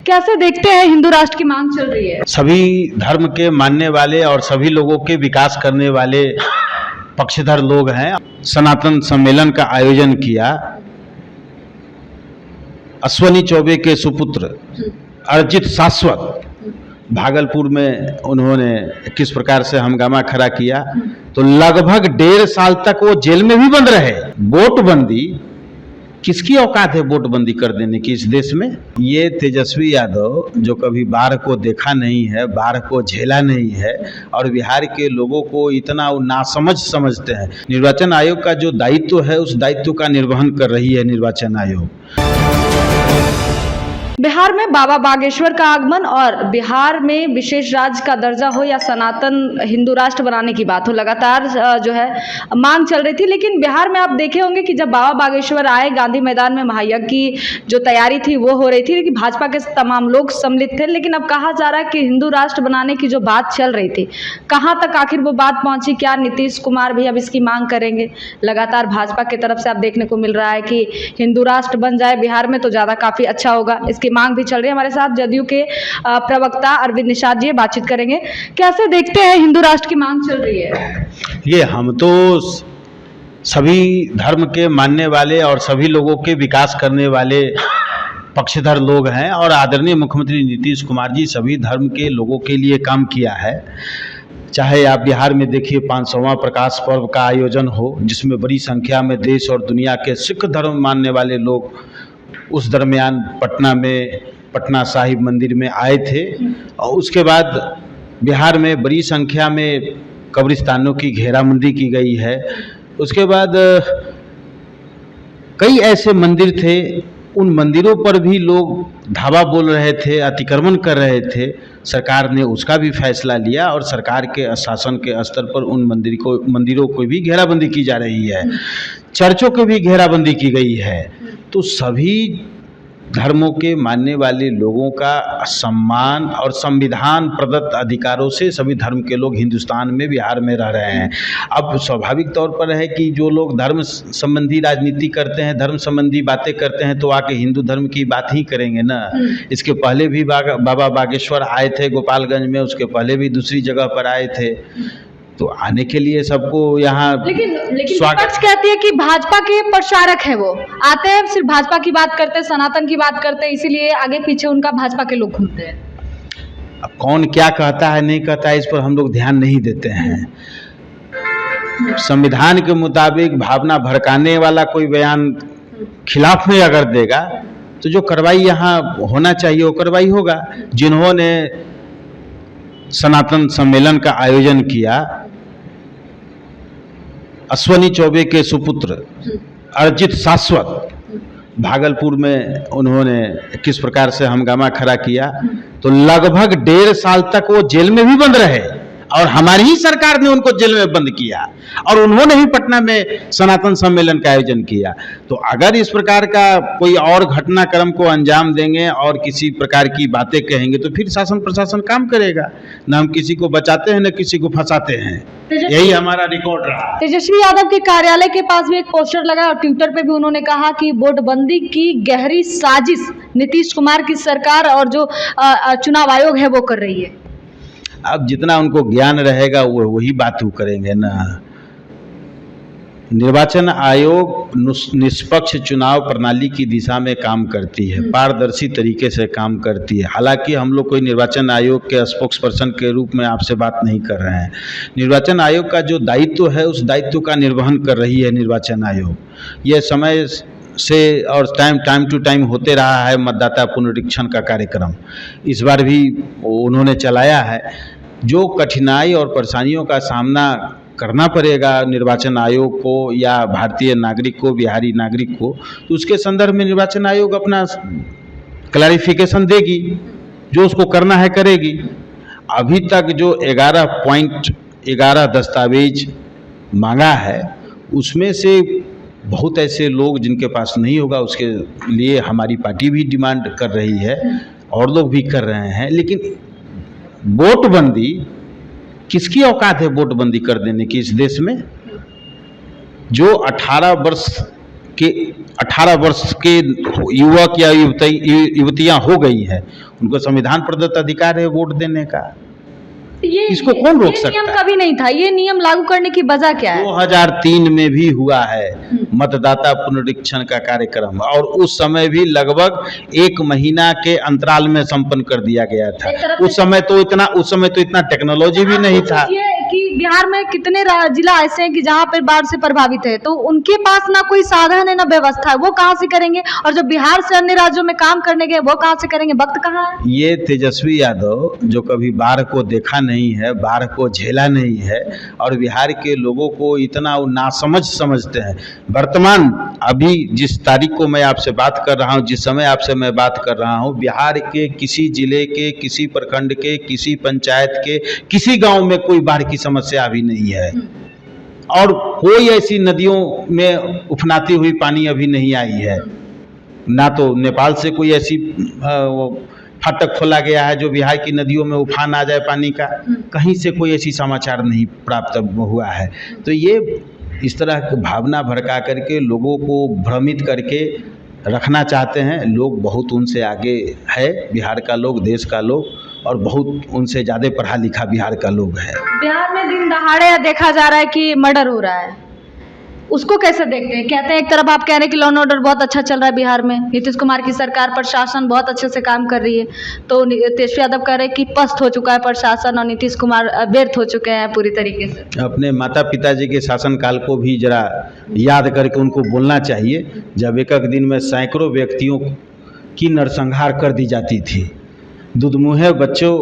कैसे देखते हैं हिंदू राष्ट्र की मांग चल रही है? सभी धर्म के मानने वाले और सभी लोगों के विकास करने वाले पक्षधर लोग हैं। सनातन सम्मेलन का आयोजन किया। अश्वनी चौबे के सुपुत्र अर्जित शाश्वत भागलपुर में उन्होंने किस प्रकार से हंगामा खड़ा किया, तो लगभग 1.5 साल तक वो जेल में भी बंद रहे। वोटबंदी, किसकी औकात है वोटबंदी कर देने की इस देश में? ये तेजस्वी यादव जो कभी बाढ़ को देखा नहीं है, बाढ़ को झेला नहीं है और बिहार के लोगों को इतना नासमझ समझते हैं। निर्वाचन आयोग का जो दायित्व है उस दायित्व का निर्वहन कर रही है निर्वाचन आयोग। बिहार में बाबा बागेश्वर का आगमन और बिहार में विशेष राज्य का दर्जा हो या सनातन हिंदू राष्ट्र बनाने की बात हो, लगातार जो है मांग चल रही थी। लेकिन बिहार में आप देखे होंगे कि जब बाबा बागेश्वर आए, गांधी मैदान में महायज्ञ की जो तैयारी थी वो हो रही थी, लेकिन भाजपा के तमाम लोग सम्मिलित थे। लेकिन अब कहा जा रहा है कि हिंदू राष्ट्र बनाने की जो बात चल रही थी, कहाँ तक आखिर वो बात पहुंची? क्या नीतीश कुमार भी अब इसकी मांग करेंगे? लगातार भाजपा की तरफ से आप देखने को मिल रहा है कि हिंदू राष्ट्र बन जाए बिहार में तो ज़्यादा काफ़ी अच्छा होगा, इसकी मांग भी चल रही है। हमारे साथ जदयू के प्रवक्ता अरविंद निषाद जी बातचीत करेंगे। कैसे देखते हैं हिंदू राष्ट्र की मांग चल रही है? ये हम तो सभी धर्म के मानने वाले और सभी लोगों के विकास करने वाले पक्षधर लोग हैं और आदरणीय मुख्यमंत्री नीतीश कुमार जी सभी धर्म के लोगों के लिए काम किया है। चाहे आप बिहार में देखिए 500वां प्रकाश पर्व का आयोजन हो, जिसमें बड़ी संख्या में देश और दुनिया के सिख धर्म मानने वाले लोग उस दरमियान पटना में पटना साहिब मंदिर में आए थे। और उसके बाद बिहार में बड़ी संख्या में कब्रिस्तानों की घेराबंदी की गई है। उसके बाद कई ऐसे मंदिर थे, उन मंदिरों पर भी लोग धावा बोल रहे थे, अतिक्रमण कर रहे थे। सरकार ने उसका भी फैसला लिया और सरकार के शासन के स्तर पर उन मंदिरों को भी घेराबंदी की जा रही है। चर्चों की भी घेराबंदी की गई है। तो सभी धर्मों के मानने वाले लोगों का सम्मान और संविधान प्रदत्त अधिकारों से सभी धर्म के लोग हिंदुस्तान में बिहार में रह रहे हैं। अब स्वाभाविक तौर पर है कि जो लोग धर्म संबंधी राजनीति करते हैं, धर्म संबंधी बातें करते हैं, तो आके हिंदू धर्म की बात ही करेंगे ना। इसके पहले भी बाबा बागेश्वर आए थे गोपालगंज में, उसके पहले भी दूसरी जगह पर आए थे। तो आने के लिए सबको यहाँ लेकिन विपक्ष कहती है कि भाजपा के प्रचारक है, वो आते हैं सिर्फ भाजपा की बात करते हैं, सनातन की बात करते हैं, इसीलिए आगे पीछे उनका भाजपा के लोग घूमते हैं। अब कौन क्या कहता है नहीं कहता है इस पर हम लोग ध्यान नहीं देते हैं। संविधान के मुताबिक भावना भड़काने वाला कोई बयान खिलाफ में अगर देगा तो जो कार्रवाई यहाँ होना चाहिए वो कार्रवाई होगा। जिन्होंने सनातन सम्मेलन का आयोजन किया, अश्वनी चौबे के सुपुत्र अर्जित शाश्वत भागलपुर में उन्होंने किस प्रकार से हंगामा खड़ा किया, तो लगभग 1.5 साल तक वो जेल में भी बंद रहे और हमारी ही सरकार ने उनको जेल में बंद किया और उन्होंने ही पटना में सनातन सम्मेलन का आयोजन किया। तो अगर इस प्रकार का कोई और घटनाक्रम को अंजाम देंगे और किसी प्रकार की बातें कहेंगे तो फिर शासन प्रशासन काम करेगा। न हम किसी को बचाते हैं न किसी को फंसाते हैं, यही हमारा रिकॉर्ड रहा। तेजस्वी यादव के कार्यालय के पास भी एक पोस्टर लगा और ट्विटर पे भी उन्होंने कहा कि वोटबंदी की गहरी साजिश नीतीश कुमार की सरकार और जो चुनाव आयोग है वो कर रही है। अब जितना उनको ज्ञान रहेगा वो वही बात वो करेंगे ना। निर्वाचन आयोग निष्पक्ष चुनाव प्रणाली की दिशा में काम करती है, पारदर्शी तरीके से काम करती है। हालांकि हम लोग कोई निर्वाचन आयोग के स्पोक्स पर्सन के रूप में आपसे बात नहीं कर रहे हैं। निर्वाचन आयोग का जो दायित्व है उस दायित्व का निर्वहन कर रही है निर्वाचन आयोग। ये समय से और टाइम टू टाइम होते रहा है मतदाता पुनरीक्षण का कार्यक्रम, इस बार भी उन्होंने चलाया है। जो कठिनाई और परेशानियों का सामना करना पड़ेगा निर्वाचन आयोग को या भारतीय नागरिक को, बिहारी नागरिक को, तो उसके संदर्भ में निर्वाचन आयोग अपना क्लैरिफिकेशन देगी, जो उसको करना है करेगी। अभी तक जो 11 दस्तावेज मांगा है उसमें से बहुत ऐसे लोग जिनके पास नहीं होगा, उसके लिए हमारी पार्टी भी डिमांड कर रही है और लोग भी कर रहे हैं। लेकिन वोटबंदी, किसकी औकात है वोटबंदी कर देने की इस देश में? जो 18 वर्ष कि 18 वर्ष के युवक या युवतियां हो गई हैं, उनको संविधान प्रदत्त अधिकार है वोट देने का। ये इसको कौन रोक ये सकता नियम है? कभी नहीं था, ये नियम लागू करने की वजह क्या है? 2003 में भी हुआ है मतदाता पुनरीक्षण का कार्यक्रम, और उस समय भी लगभग 1 महीना के अंतराल में संपन्न कर दिया गया था। एक तरफ उस समय तो इतना टेक्नोलॉजी भी नहीं था। ये कि बिहार में कितने जिला ऐसे हैं कि जहाँ पर बाढ़ से प्रभावित है, तो उनके पास ना कोई साधन है ना व्यवस्था है, वो कहाँ से करेंगे? और जो बिहार से अन्य राज्यों में काम करने गए वो कहाँ से करेंगे? वक्त कहाँ है? ये तेजस्वी यादव जो कभी बाढ़ को देखा नहीं है, बाढ़ को झेला नहीं है, और बिहार के लोगों को इतना नासमझ समझते हैं। वर्तमान अभी जिस तारीख को मैं आपसे बात कर रहा हूँ, जिस समय आपसे मैं बात कर रहा हूँ, बिहार के किसी जिले के, किसी प्रखंड के, किसी पंचायत के, किसी गांव में कोई बाढ़ की समस्या अभी नहीं है, और कोई ऐसी नदियों में उफनाती हुई पानी अभी नहीं आई है। ना तो नेपाल से कोई ऐसी फाटक खोला गया है जो बिहार की नदियों में उफान आ जाए पानी का, कहीं से कोई ऐसी समाचार नहीं प्राप्त हुआ है। तो ये इस तरह की भावना भड़का करके लोगों को भ्रमित करके रखना चाहते हैं। लोग बहुत उनसे आगे है, बिहार का लोग, देश का लोग, और बहुत उनसे ज़्यादा पढ़ा लिखा बिहार का लोग है। बिहार में दिन दहाड़े देखा जा रहा है कि मर्डर हो रहा है, उसको कैसे देखते हैं? कहते हैं एक तरफ आप कह रहे हैं कि लॉ एंड ऑर्डर बहुत अच्छा चल रहा है बिहार में, नीतीश कुमार की सरकार, प्रशासन बहुत अच्छे से काम कर रही है, तो तेजस्वी यादव कह रहे हैं कि पस्त हो चुका है प्रशासन और नीतीश कुमार व्यर्थ हो चुके हैं पूरी तरीके से। अपने माता पिताजी के शासनकाल को भी जरा याद करके उनको बोलना चाहिए, जब एक दिन में सैकड़ों व्यक्तियों की नरसंहार कर दी जाती थी, दुधमुहे बच्चों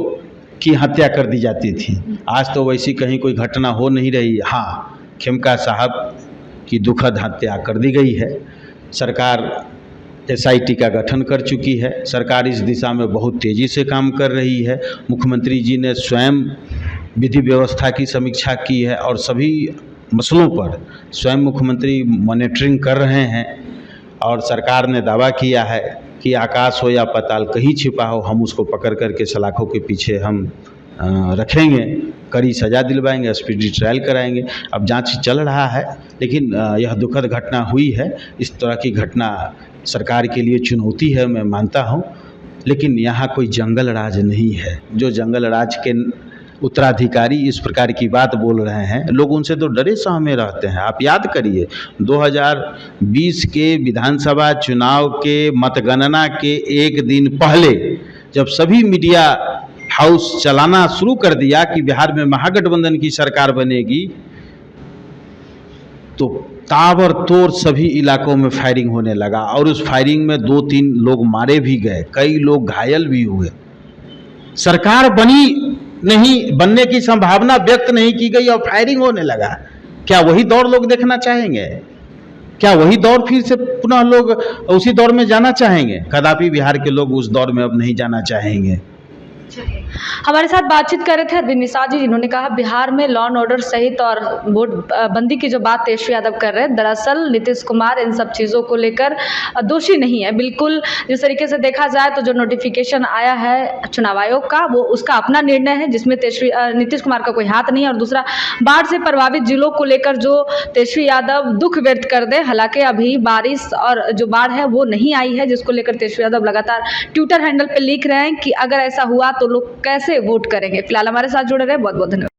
की हत्या कर दी जाती थी। आज तो वैसी कहीं कोई घटना हो नहीं रही। हाँ, खेमका साहब की दुखद हत्या कर दी गई है। सरकार SIT का गठन कर चुकी है। सरकार इस दिशा में बहुत तेज़ी से काम कर रही है। मुख्यमंत्री जी ने स्वयं विधि व्यवस्था की समीक्षा की है, और सभी मसलों पर स्वयं मुख्यमंत्री मॉनिटरिंग कर रहे हैं। और सरकार ने दावा किया है कि आकाश हो या पाताल कहीं छिपा हो, हम उसको पकड़ करके सलाखों के पीछे हम रखेंगे, कड़ी सज़ा दिलवाएंगे, स्पीडी ट्रायल कराएंगे। अब जांच चल रहा है, लेकिन यह दुखद घटना हुई है। इस तरह की घटना सरकार के लिए चुनौती है, मैं मानता हूं, लेकिन यहाँ कोई जंगल राज नहीं है। जो जंगल राज के उत्तराधिकारी इस प्रकार की बात बोल रहे हैं, लोग उनसे तो डरे सहमे रहते हैं। आप याद करिए 2020 के विधानसभा चुनाव के मतगणना के एक दिन पहले जब सभी मीडिया हाउस चलाना शुरू कर दिया कि बिहार में महागठबंधन की सरकार बनेगी, तो ताबड़तोड़ सभी इलाकों में फायरिंग होने लगा, और उस फायरिंग में 2-3 लोग मारे भी गए, कई लोग घायल भी हुए। सरकार बनने की संभावना व्यक्त नहीं की गई और फायरिंग होने लगा। क्या वही दौर लोग देखना चाहेंगे? क्या वही दौर फिर से पुनः लोग उसी दौर में जाना चाहेंगे? कदापि बिहार के लोग उस दौर में अब नहीं जाना चाहेंगे। हमारे साथ बातचीत कर रहे थे अरविंद निषाद जी, जिन्होंने कहा बिहार में लॉ एंड ऑर्डर सहित और वोट बंदी की जो बात तेजस्वी यादव कर रहे हैं, दरअसल नीतीश कुमार इन सब चीज़ों को लेकर दोषी नहीं है। बिल्कुल जिस तरीके से देखा जाए तो जो नोटिफिकेशन आया है चुनाव आयोग का, वो उसका अपना निर्णय है, जिसमें नीतीश कुमार का कोई हाथ नहीं है। और दूसरा, बाढ़ से प्रभावित जिलों को लेकर जो तेजस्वी यादव दुख व्यक्त कर दे, हालांकि अभी बारिश और जो बाढ़ है वो नहीं आई है, जिसको लेकर तेजस्वी यादव लगातार ट्विटर हैंडल पर लिख रहे हैं कि अगर ऐसा हुआ तो लोग कैसे वोट करेंगे। फिलहाल हमारे साथ जुड़े रहे, बहुत बहुत धन्यवाद।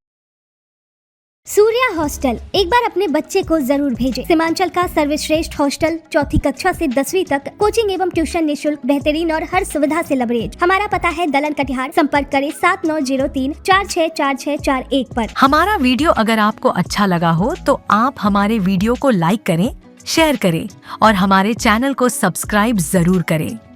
सूर्या हॉस्टल एक बार अपने बच्चे को जरूर भेजें। सीमांचल का सर्वश्रेष्ठ हॉस्टल, 4ठी कक्षा से 10वीं तक कोचिंग एवं ट्यूशन निःशुल्क, बेहतरीन और हर सुविधा से लबरेज। हमारा पता है दलन कटिहार। संपर्क करें 7903464641 पर। हमारा वीडियो अगर आपको अच्छा लगा हो तो आप हमारे वीडियो को लाइक करें, शेयर करें और हमारे चैनल को सब्सक्राइब जरूर करें।